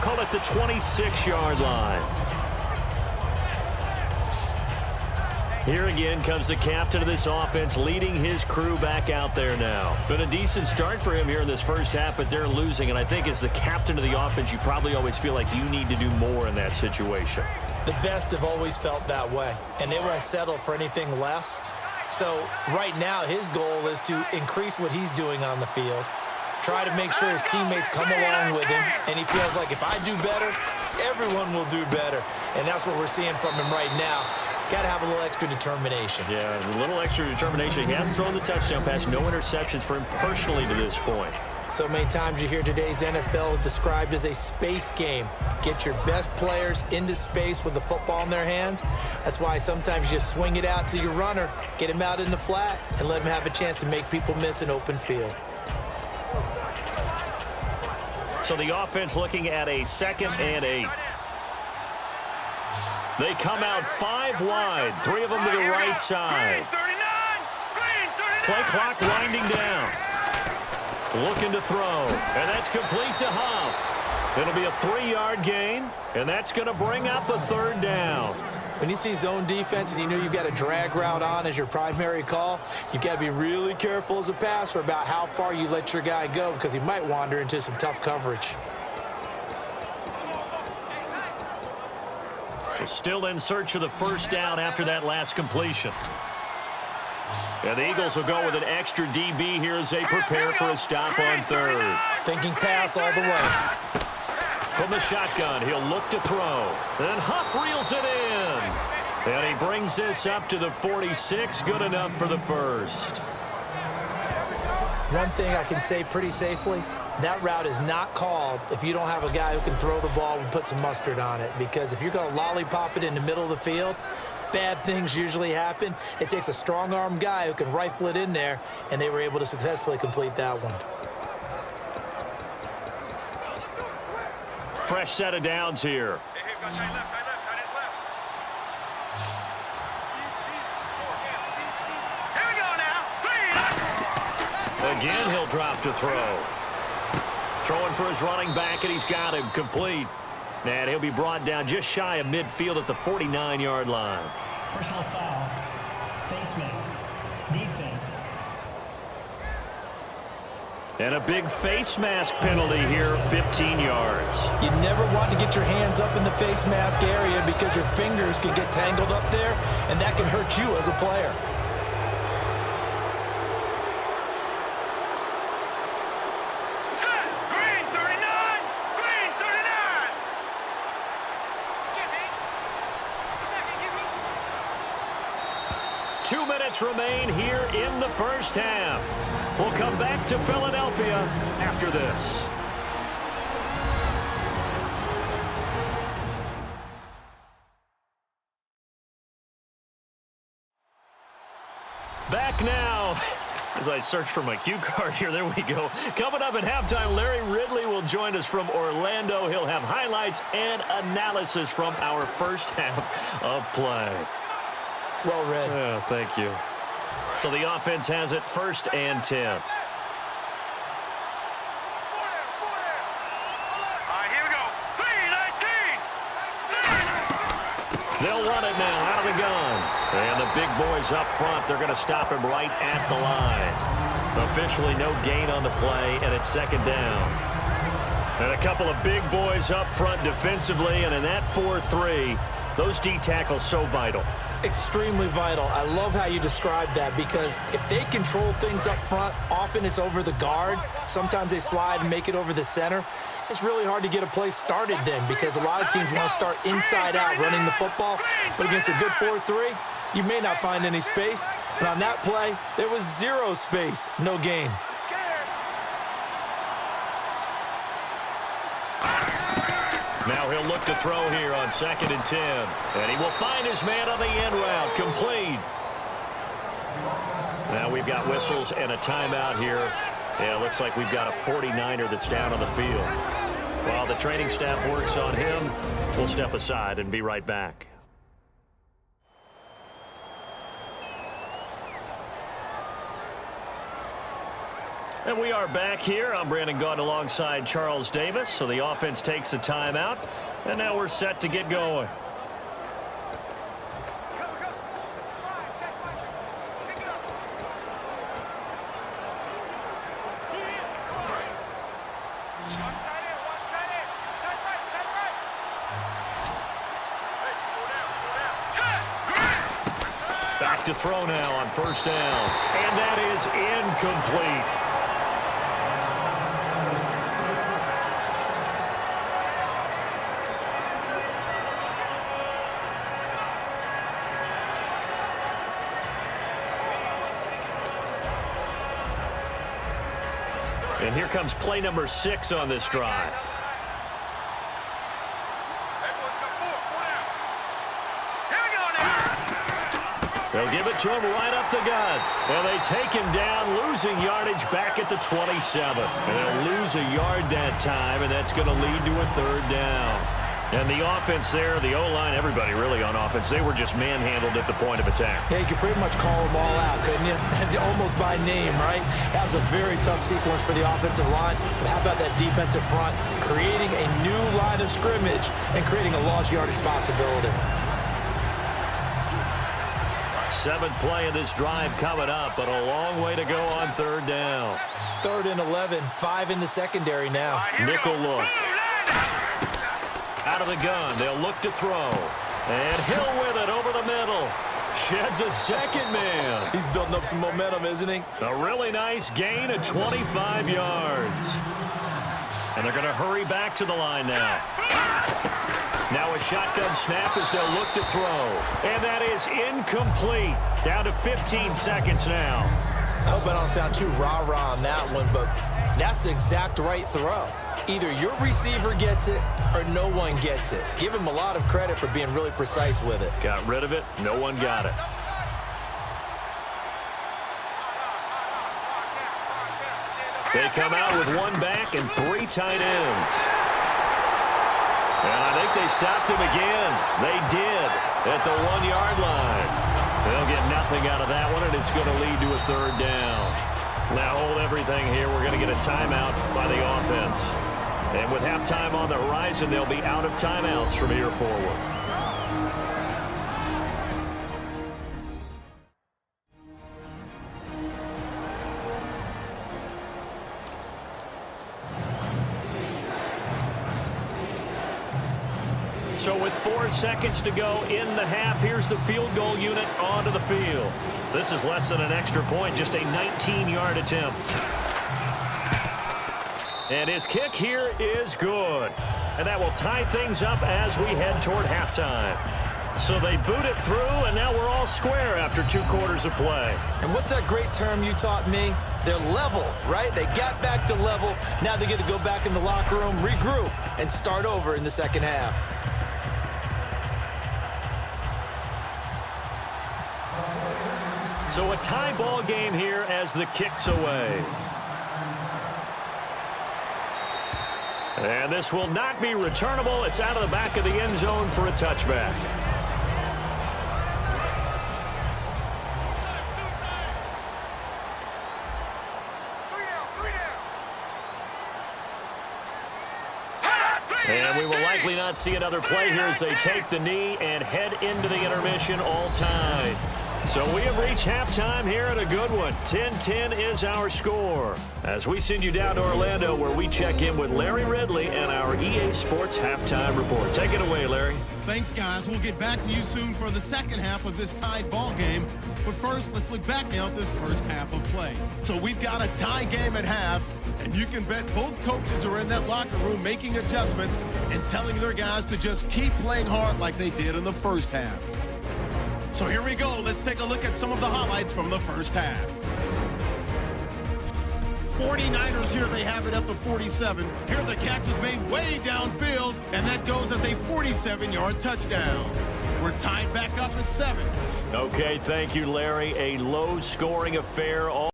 call it the 26-yard line. Here again comes the captain of this offense, leading his crew back out there now. Been a decent start for him here in this first half, but they're losing. And I think as the captain of the offense, you probably always feel like you need to do more in that situation. The best have always felt that way, and they won't settle for anything less. So right now, his goal is to increase what he's doing on the field, try to make sure his teammates come along with him, and he feels like if I do better, everyone will do better. And that's what we're seeing from him right now. Got to have a little extra determination. Yeah, a little extra determination. He has thrown the touchdown pass. No interceptions for him personally to this point. So many times you hear today's NFL described as a space game. Get your best players into space with the football in their hands. That's why sometimes you just swing it out to your runner, get him out in the flat, and let him have a chance to make people miss an open field. So the offense looking at a 2nd and 8. They come out 5 wide, 3 of them to the right side. Play clock winding down. Looking to throw, and that's complete to Huff. It'll be a 3-yard gain, and that's going to bring up a 3rd down. When you see zone defense and you know you've got a drag route on as your primary call, you've got to be really careful as a passer about how far you let your guy go because he might wander into some tough coverage. Still in search of the 1st down after that last completion. And the Eagles will go with an extra DB here as they prepare for a stop on 3rd. Thinking pass all the way. From the shotgun, he'll look to throw. Then Huff reels it in. And he brings this up to the 46. Good enough for the 1st. One thing I can say pretty safely, that route is not called if you don't have a guy who can throw the ball and put some mustard on it. Because if you're going to lollipop it in the middle of the field, bad things usually happen. It takes a strong-arm guy who can rifle it in there, and they were able to successfully complete that one. Fresh set of downs here. Again, he'll drop to throw. Throwing for his running back, and he's got him complete. And he'll be brought down just shy of midfield at the 49-yard line. Personal foul. Face mask. Defense. And a big face mask penalty here, 15 yards. You never want to get your hands up in the face mask area because your fingers can get tangled up there, and that can hurt you as a player. Remain here in the first half. We'll come back to Philadelphia after this. Back now. As I search for my cue card here, there we go. Coming up at halftime, Larry Ridley will join us from Orlando. He'll have highlights and analysis from our first half of play. Well read. Yeah, thank you. So the offense has it 1st and 10. Here we go. 3-19. They'll run it now out of the gun. And the big boys up front, they're going to stop him right at the line. Officially no gain on the play, and it's 2nd down. And a couple of big boys up front defensively, and in that 4-3, those D tackles so vital. Extremely vital. I love how you described that because if they control things up front, often it's over the guard. Sometimes they slide and make it over the center. It's really hard to get a play started then because a lot of teams want to start inside out running the football. But against a good 4-3, you may not find any space. And on that play, there was 0 space, no gain. Now he'll look to throw here on 2nd and 10. And he will find his man on the end route. Complete. Now we've got whistles and a timeout here. Yeah, it looks like we've got a 49er that's down on the field. While the training staff works on him, we'll step aside and be right back. And we are back here. I'm Brandon Gaudin alongside Charles Davis. So the offense takes the timeout. And now we're set to get going. Back to throw now on first down. And that is incomplete. And here comes play number 6 on this drive. They'll give it to him right up the gut. And they take him down, losing yardage back at the 27. And they'll lose a yard that time, and that's going to lead to a third down. And the offense there, the O-line, everybody really on offense, they were just manhandled at the point of attack. Yeah, you could pretty much call them all out, couldn't you? Almost by name, right? That was a very tough sequence for the offensive line. But how about that defensive front creating a new line of scrimmage and creating a lost yardage possibility? 7th play of this drive coming up, but a long way to go on third down. 3rd and 11, 5 in the secondary now. Nickel look. Out of the gun, they'll look to throw. And Hill with it over the middle. Sheds a second man. He's building up some momentum, isn't he? A really nice gain of 25 yards. And they're going to hurry back to the line now. Now a shotgun snap as they'll look to throw. And that is incomplete. Down to 15 seconds now. I hope I don't sound too rah-rah on that one, but that's the exact right throw. Either your receiver gets it or no one gets it. Give him a lot of credit for being really precise with it. Got rid of it. No one got it. They come out with 1 back and 3 tight ends. And I think they stopped him again. They did at the 1-yard line. They'll get nothing out of that one, and it's going to lead to a third down. Now hold everything here. We're going to get a timeout by the offense. And with halftime on the horizon, they'll be out of timeouts from here forward. So with 4 seconds to go in the half, here's the field goal unit onto the field. This is less than an extra point, just a 19-yard attempt. And his kick here is good. And that will tie things up as we head toward halftime. So they boot it through, and now we're all square after 2 quarters of play. And what's that great term you taught me? They're level, right? They got back to level. Now they get to go back in the locker room, regroup, and start over in the second half. So a tie ball game here as the kick's away. And this will not be returnable. It's out of the back of the end zone for a touchback. And we will likely not see another play here as they take the knee and head into the intermission all tied. So we have reached halftime here at a good one. 10-10 is our score. As we send you down to Orlando where we check in with Larry Ridley and our EA Sports Halftime Report. Take it away, Larry. Thanks, guys. We'll get back to you soon for the second half of this tied ball game. But first, let's look back now at this first half of play. So we've got a tie game at half, and you can bet both coaches are in that locker room making adjustments and telling their guys to just keep playing hard like they did in the first half. So here we go. Let's take a look at some of the highlights from the first half. 49ers here, they have it at the 47. Here the catch is made way downfield, and that goes as a 47-yard touchdown. We're tied back up at 7. Okay, thank you, Larry. A low-scoring affair all